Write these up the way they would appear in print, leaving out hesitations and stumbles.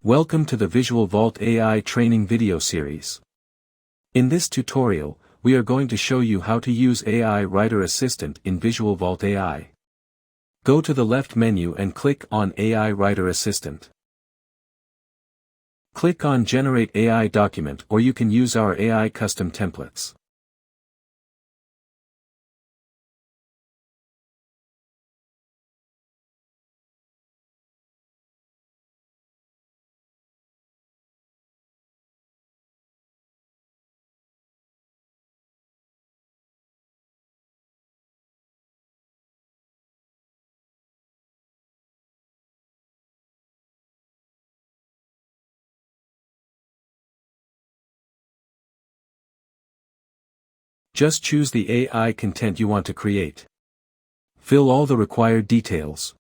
Welcome to the Visual Vault AI training video series. In this tutorial, we are going to show you how to use AI Writer Assistant in Visual Vault AI. Go to the left menu and click on AI Writer Assistant. Click on Generate AI Document, or you can use our AI custom templates. Just choose the AI content you want to create. Fill all the required details.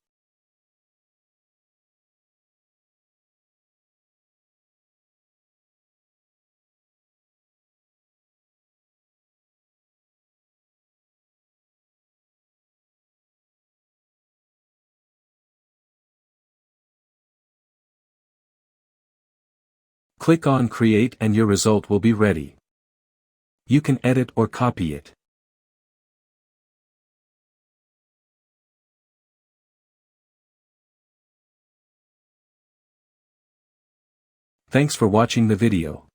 Click on Create and your result will be ready. You can edit or copy it. Thanks for watching the video.